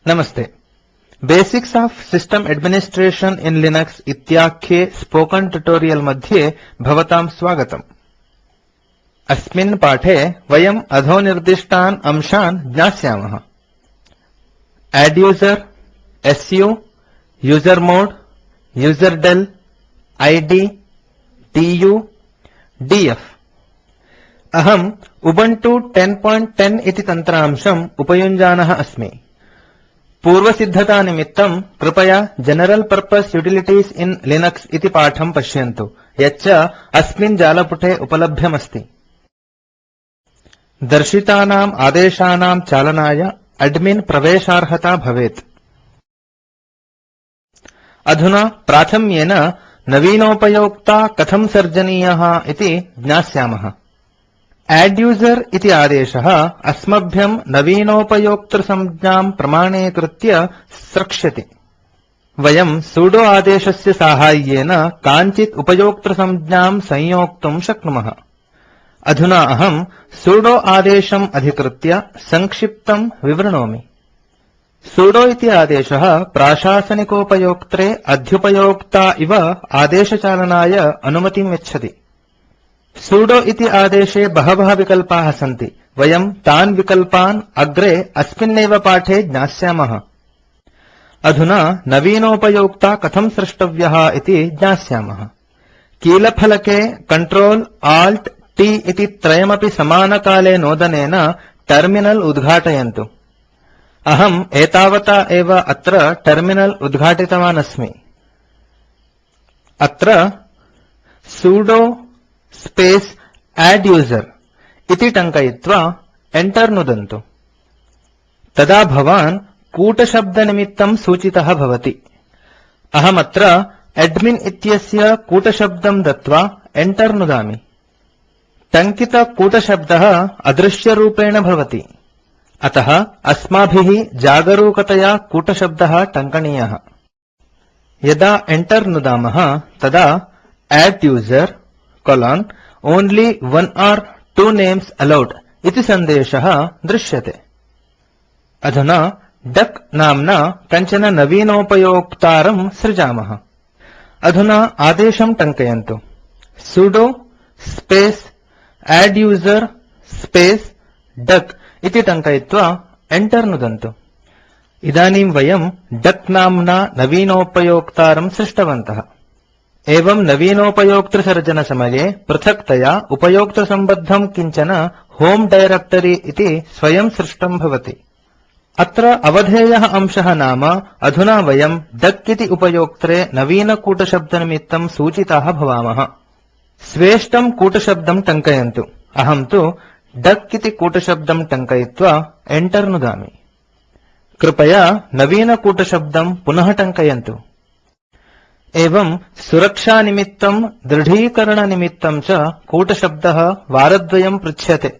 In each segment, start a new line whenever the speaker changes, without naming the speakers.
नमस्ते। Basics of system administration in Linux इत्याख्ये spoken tutorial मध्ये भवतां स्वागतम्। अस्मिन् पाठे वयम् अधोनिर्दिष्टान् अंशान् ज्ञास्यामः। adduser, su, usermod, userdel, id, du, df। अहम् उबुन्तु 10.10 इति तन्त्रांशम् उपयुञ्जानः अस्मि। पूर्वसिद्धतानिमित्तं कृपया general purpose utilities in Linux इति पाठं पश्यन्तु, यच्च अस्मिन् जालपुटे उपलभ्यमस्ति। दर्शितानाम् आदेशानां चालनाय एडमिन् प्रवेशार्हता भवेत्। अधुना प्राथम्येन नवीनोपयोक्ता कथं सर्जनीयः इति ज्ञास्यामः। adduser इति आदेशः अस्मभ्यं नवीनोपयोक्तृसंज्ञां प्रमाणीकृत्य स्रक्ष्यति। वयं सुडो आदेशस्य साहाय्येन काञ्चित् उपयोक्तृसंज्ञां संयोक्तुं शक्नुमः। अधुना अहं सुडो आदेशम् अधिकृत्य संक्षिप्तं विवृणोमि। सुडो इति आदेशः प्राशासनिकोपयोक्त्रे अध्युपयोक्ता इव आदेशचालनाय अनुमतिं यच्छति। सुडो इति आदेशे बहवः विकल्पाः सन्ति। वयं तान् विकल्पान् अग्रे अस्मिन्नेव पाठे ज्ञास्यामः। अधुना नवीनोपयोक्ता कथं सृष्टव्यः इति ज्ञास्यामः। कीलफलके Ctrl Alt T इति त्रयमपि समानकाले नोदनेन टर्मिनल उद्घाटयन्तु। अहम् एतावता एव अत्र टर्मिनल उद्घाटितवान् अस्मि। अत्र सुडो स्पेस adduser इति टङ्कयित्वा enter नुदन्तु। तदा भवान् कूटशब्दनिमित्तं सूचितः भवति। अहमत्र एडमिन् इत्यस्य कूटशब्दं दत्वा enter नुदामि। टङ्कितकूटशब्दः अदृश्यरूपेण भवति। अतः अस्माभिः जागरूकतया कूटशब्दः टङ्कनीयः। यदा enter नुदामः तदा adduser only one or two names allowed इति सन्देशः दृश्यते। अधुना डक नाम्ना कञ्चन नवीनोपयोक्तारं सृजामः। अधुना आदेशं टङ्कयन्तु। Sudo space adduser space duck इति टङ्कयित्वा enter नुदन्तु। इदानीं वयं डक नाम्ना नवीनोपयोक्तारं सृष्टवन्तः। एवं नवीनोपयोक्तृसर्जनसमये पृथक्तया उपयोक्तृसम्बद्धं किञ्चन होम डायरेक्टरी इति स्वयं सृष्टं भवति। अत्र अवधेयः अंशः नाम अधुना वयं डक इति उपयोक्त्रे नवीनकूटशब्दनिमित्तं सूचिताः भवामः। स्वेष्टं कूटशब्दं टङ्कयन्तु। अहं तु डक इति कूटशब्दं टङ्कयित्वा enter नुदामि। कृपया नवीनकूटशब्दं पुनः टङ्कयन्तु। एवं सुरक्षानिमित्तं दृढीकरणनिमित्तं च कूटशब्दः वारद्वयं पृच्छ्यते।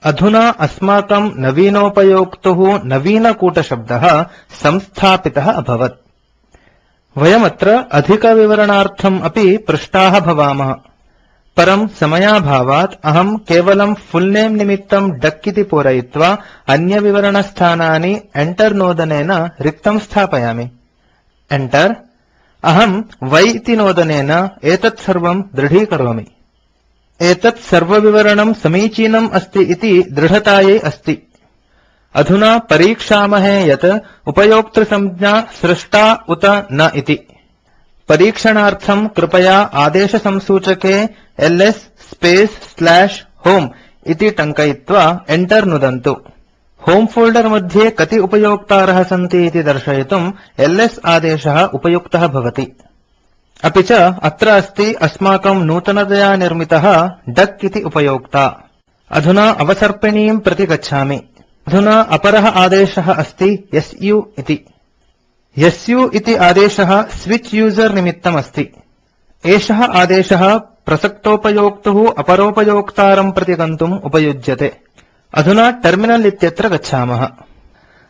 अधुना अस्माकं नवीनोपयोक्तुः नवीनकूटशब्दः संस्थापितः अभवत्। वयमत्र अधिकविवरणार्थम् अपि पृष्टाः भवामः। परं समयाभावात् अहं केवलं फुल् नेम् निमित्तं डक इति पूरयित्वा अन्यविवरणस्थानानि enter नोदनेन रिक्तं स्थापयामि। enter। अहं y इति नोदनेन एतत् सर्वं दृढीकरोमि। एतत् सर्वविवरणं समीचीनम् अस्ति इति दृढतायै अस्ति। अधुना परीक्षामहे यत् उपयोक्तृसंज्ञा सृष्टा उत न इति। परीक्षणार्थं कृपया आदेशसंसूचके ls /home इति टङ्कयित्वा enter नुदन्तु। होम फोल्डर मध्ये कति उपयोक्तारः सन्ति इति दर्शयितुं ls आदेशः उपयुक्तः भवति। अपि च अत्र अस्ति अस्माकं नूतनतया निर्मितः डक इति उपयोक्ता। अधुना अवसर्पिणीं प्रति गच्छामि। अधुना अपरः आदेशः अस्ति su इति। su इति आदेशः स्विच यूजर निमित्तम् अस्ति। एषः आदेशः प्रसक्तोपयोक्तुः अपरोपयोक्तारं प्रति गन्तुम् उपयुज्यते। अधुना टर्मिनल इत्यत्र गच्छामः।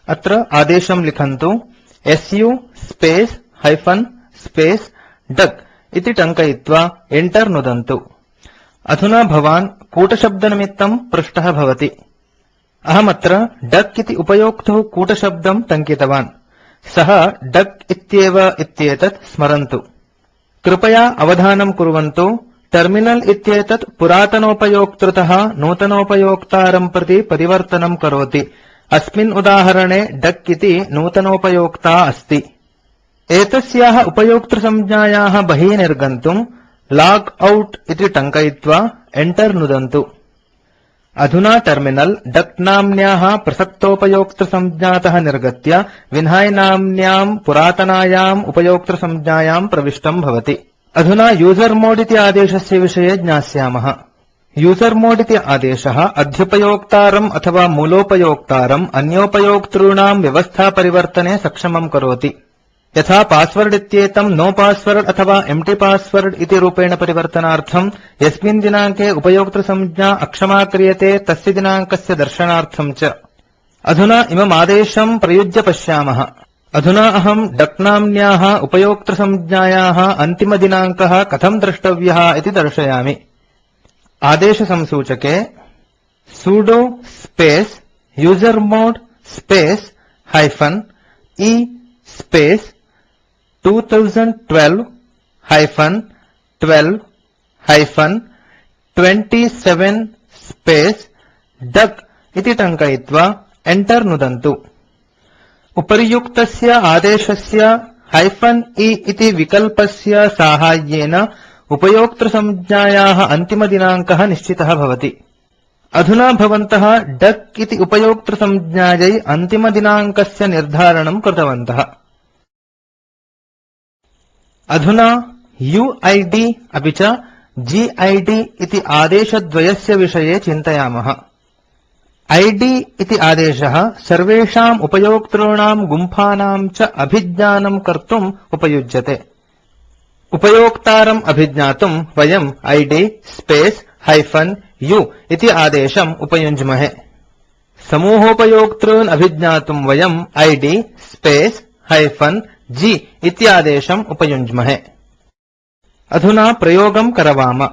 अत्र आदेशं लिखन्तु su space hyphen space duck इति टङ्कयित्वा enter नुदन्तु। अधुना भवान् कूटशब्दनिमित्तं पृष्टः भवति। अहमत्र डक इति उपयोक्तुः कूटशब्दं टङ्कितवान्। सः डक इत्येव इत्येतत् स्मरन्तु। कृपया अवधानं कुर्वन्तु। टर्मिनल इत्येतत् पुरातनोपयोक्तृतः नूतनोपयोक्तारं प्रति परिवर्तनं करोति। अस्मिन् उदाहरणे डक इति नूतनोपयोक्ता अस्ति। एतस्याः उपयोक्तृसंज्ञायाः बहिः निर्गन्तुं लॉग आउट इति टङ्कयित्वा एंटर नुदन्तु। अधुना टर्मिनल डक नाम्न्याः प्रसक्तोपयोक्तृसंज्ञातः निर्गत्य विन्हाई नाम्न्यां पुरातनायाम् उपयोक्तृसंज्ञायां प्रविष्टं भवति। अधुना यूजर्मोड् इति आदेशस्य विषये ज्ञास्यामः। यूजर्मोड् इति आदेशः अध्युपयोक्तारम् अथवा मूलोपयोक्तारम् अन्योपयोक्तॄणां व्यवस्थापरिवर्तने सक्षमं करोति। यथा पासवर्ड इत्येतं नो पासवर्ड अथवा एम्प्टी पासवर्ड इति रूपेण परिवर्तनार्थं यस्मिन् दिनाङ्के उपयोक्तृसंज्ञा अक्षमा क्रियते तस्य दिनाङ्कस्य दर्शनार्थं च। अधुना इमम् आदेशं प्रयुज्य पश्यामः। अधुना अहं डक नाम्न्याः उपयोक्तृसंज्ञायाः अन्तिमदिनाङ्कः कथं द्रष्टव्यः इति दर्शयामि। आदेशसंसूचके sudo space usermod space -e space 2012-12-27 space duck इति टङ्कयित्वा enter नुदन्तु। उपर्युक्तस्य आदेशस्य -e इति विकल्पस्य साहाय्येन उपयोक्तृसंज्ञायाः अन्तिमदिनाङ्कः निश्चितः भवति। अधुना भवन्तः डक इति उपयोक्तृसंज्ञायै अन्तिमदिनाङ्कस्य निर्धारणं कृतवन्तः। अधुना UID अपि च GID इति आदेशद्वयस्य विषये चिन्तयामः। ID इति आदेशः सर्वेषाम् उपयोक्तॄणां गुम्फानां च अभिज्ञानं कर्तुम् उपयुज्यते। उपयोक्तारम् अभिज्ञातुं वयं ID स्पेस् -u इति आदेशम् उपयुञ्ज्महे। समूहोपयोक्तॄन् अभिज्ञातुं वयं ID स्पेस् -g इति आदेशम् उपयुञ्ज्महे। अधुना प्रयोगं करवाम।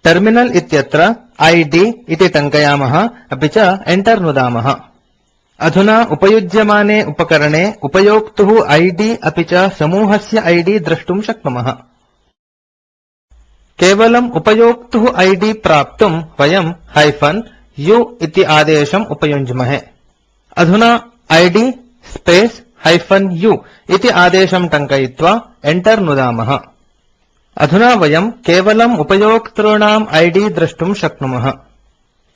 टर्मिनल इत्यत्र ID इति टङ्कयामः अपि च एंटर नुदामः। अधुना उपयुज्यमाने उपकरणे उपयोक्तुः ID अपि च समूहस्य ID द्रष्टुं शक्नुमः। केवलम् उपयोक्तुः ID प्राप्तुं वयं -u इति आदेशम् उपयुञ्ज्महे। अधुना ID स्पेस् -u इति आदेशं टङ्कयित्वा एंटर नुदामः। अधुना वयं केवलम् उपयोक्तॄणाम् ID द्रष्टुं शक्नुमः।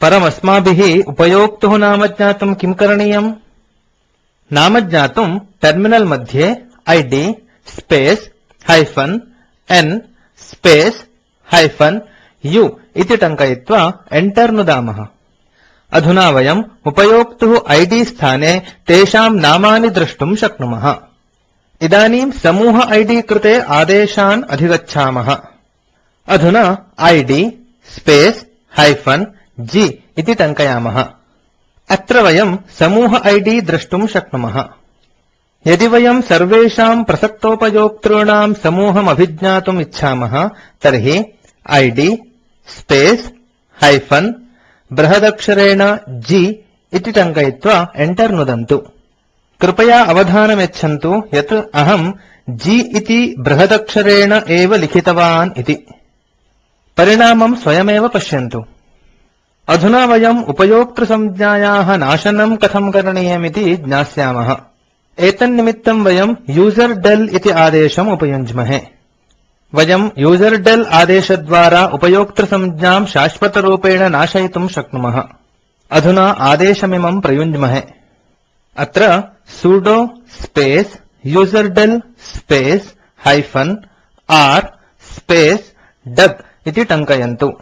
परमस्माभिः उपयोक्तुः नाम ज्ञातुं किं करणीयम्? नाम ज्ञातुं टर्मिनल मध्ये ID space -n space -u इति टङ्कयित्वा एंटर नुदामः। अधुना वयम् उपयोक्तुः ID स्थाने तेषां नामानि द्रष्टुं शक्नुमः। इदानीं समूह ID कृते आदेशान् अधिगच्छामः। अधुना ID स्पेस् -g इति टङ्कयामः। अत्र वयं समूह ID द्रष्टुं शक्नुमः। यदि वयं सर्वेषां प्रसक्तोपयोक्तॄणां समूहम् अभिज्ञातुम् इच्छामः तर्हि ID स्पेस् बृहदक्षरेण G इति टङ्कयित्वा एंटर नुदन्तु। कृपया अवधानं यच्छन्तु यत् अहं G इति बृहदक्षरेण एव लिखितवान् इति। परिणामं स्वयमेव पश्यन्तु। अधुना वयम् उपयोक्तृसंज्ञायाः नाशनं कथं करणीयमिति ज्ञास्यामः। एतन्निमित्तं वयं यूजरडेल इति आदेशम् उपयुञ्ज्महे। वयं यूजरडेल आदेशद्वारा उपयोक्तृसंज्ञां शाश्वतरूपेण नाशयितुं शक्नुमः। अधुना आदेशमिमं प्रयुञ्ज्महे। अत्र sudo space userdel space -r space duck इति टङ्कयन्तु।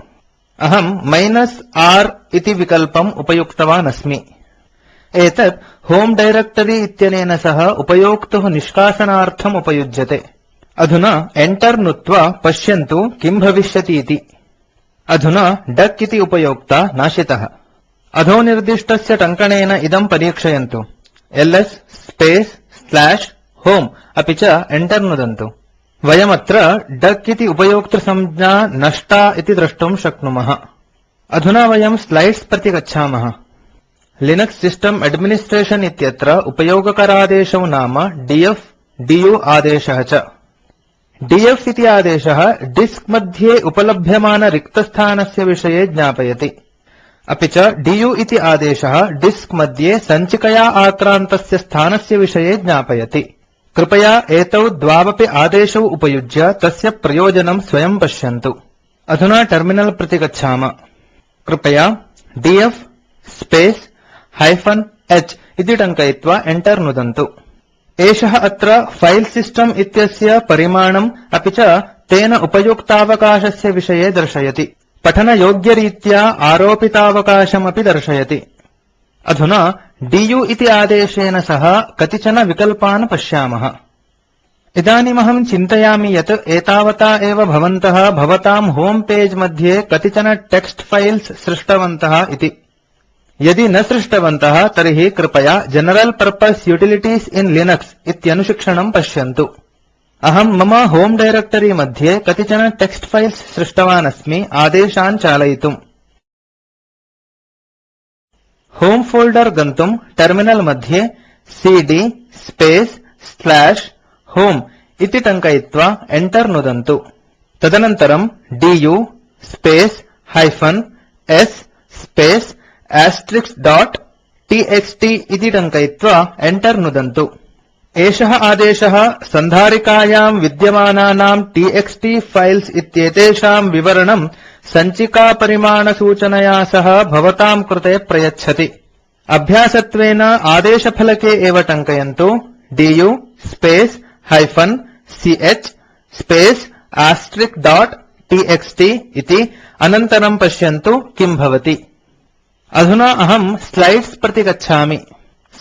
अहं -r इति विकल्पम् उपयुक्तवान् अस्मि। एतत् होम डायरेक्टरी इत्यनेन सह उपयोक्तुः निष्कासनार्थम् उपयुज्यते। अधुना एंटर नुत्वा पश्यन्तु किं भविष्यति इति। अधुना डक इति उपयोक्ता नाशितः। अधो निर्दिष्टस्य टङ्कनेन इदं परीक्षयन्तु। ls स्पेस् /home अपि च एंटर नुदन्तु। वयमत्र डक इति उपयोक्तृसंज्ञा नष्टा इति द्रष्टुं शक्नुमः। अधुना वयं स्लाइड्स् प्रति गच्छामः। लिनक्स सिस्टम एडमिनिस्ट्रेशन इत्यत्र उपयोगकरादेशौ नाम df, du आदेशः च। df इति आदेशः डिस्क मध्ये उपलभ्यमानरिक्तस्थानस्य विषये ज्ञापयति। अपि च du इति आदेशः डिस्क मध्ये सञ्चिकया आक्रान्तस्य स्थानस्य विषये ज्ञापयति। कृपया एतौ द्वावपि आदेशौ उपयुज्य तस्य प्रयोजनं स्वयं पश्यन्तु। अधुना टर्मिनल प्रति गच्छाम। कृपया df स्पेस् -h इति टङ्कयित्वा enter नुदन्तु। एषः अत्र फाइल सिस्टम् इत्यस्य परिमाणम् अपि च तेन उपयुक्तावकाशस्य विषये दर्शयति। पठनयोग्यरीत्या आरोपितावकाशमपि दर्शयति। अधुना du इति आदेशेन सह कतिचन विकल्पान् पश्यामः। इदानीमहं चिन्तयामि यत् एतावता एव भवन्तः भवतां होम पेज मध्ये कतिचन टेक्स्ट फाइल्स् सृष्टवन्तः इति। यदि न सृष्टवन्तः तर्हि कृपया general purpose utilities in Linux इत्यनुशिक्षणं पश्यन्तु। अहं मम होम डायरेक्टरी मध्ये कतिचन टेक्स्ट फाइल्स् सृष्टवान् अस्मि आदेशान् चालयितुम्। होम फोल्डर गन्तुं टर्मिनल मध्ये cd स्पेस् /home इति टङ्कयित्वा enter नुदन्तु। तदनन्तरं du space -s space *txt इति टङ्कयित्वा enter नुदन्तु। एषः आदेशः सन्धारिकायां विद्यमानानां txt फाइल्स् इत्येतेषां विवरणं सञ्चिकापरिमाणसूचनया सह भवतां कृते प्रयच्छति। अभ्यासत्वेन आदेशफलके एव टङ्कयन्तु du space -ch space *txt इति। अनन्तरं पश्यन्तु किं भवति। अधुना अहं स्लाइड्स् प्रति गच्छामि।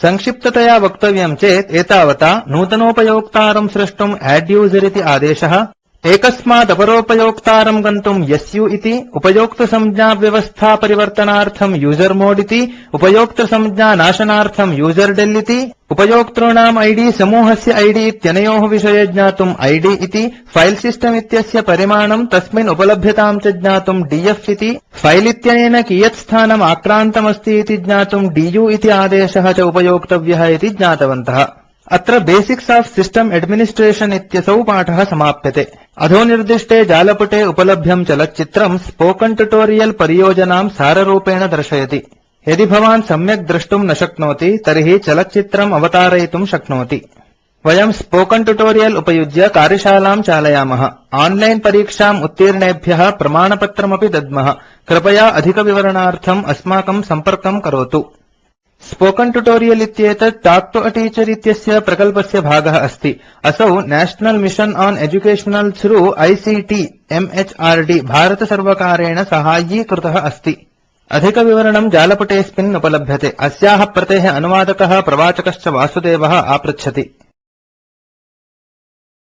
संक्षिप्ततया वक्तव्यं चेत् एतावता नूतनोपयोक्तारं सृष्टुम् adduser इति आदेशः, एकस्मात् अपरोपयोक्तारं गन्तुं su इति, उपयोक्तृसंज्ञाव्यवस्था परिवर्तनार्थं usermod इति, उपयोक्तृसंज्ञानाशनार्थं userdel इति, उपयोक्तॄणाम् ID समूहस्य ID इत्यनयोः विषये ज्ञातुम् id इति, फाइल सिस्टम् इत्यस्य परिमाणं तस्मिन् उपलभ्यतां च ज्ञातुम् df इति, फाइल इत्यनेन कियत् स्थानम् आक्रान्तमस्ति इति ज्ञातुम् du इति आदेशः च उपयोक्तव्यः इति ज्ञातवन्तः। अत्र बेसिक्स ऑफ सिस्टम एडमिनिस्ट्रेशन इत्यसौ पाठः समाप्यते। अधोनिर्दिष्टे जालपुटे उपलभ्यं चलच्चित्रं स्पोकेन ट्यूटोरियल परियोजनां साररूपेण दर्शयति। यदि भवान् सम्यक् द्रष्टुं न शक्नोति तर्हि चलच्चित्रम् अवतारयितुं शक्नोति। वयं स्पोकेन ट्यूटोरियल उपयुज्य कार्यशालां चालयामः। ऑनलाइन परीक्षाम् उत्तीर्णेभ्यः प्रमाणपत्रमपि दद्मः। कृपया अधिकविवरणार्थम् अस्माकं सम्पर्कं करोतु। स्पोकेन ट्यूटोरियल इत्येतत् टाक् टु अ टीचर इत्यस्य प्रकल्पस्य भागः अस्ति। असौ national mission on educational through ICT MHRD भारतसर्वकारेण साहाय्यीकृतः अस्ति। अधिकविवरणं जालपुटेऽस्मिन् उपलभ्यते। अस्याः प्रतेः अनुवादकः प्रवाचकश्च वासुदेवः आपृच्छति।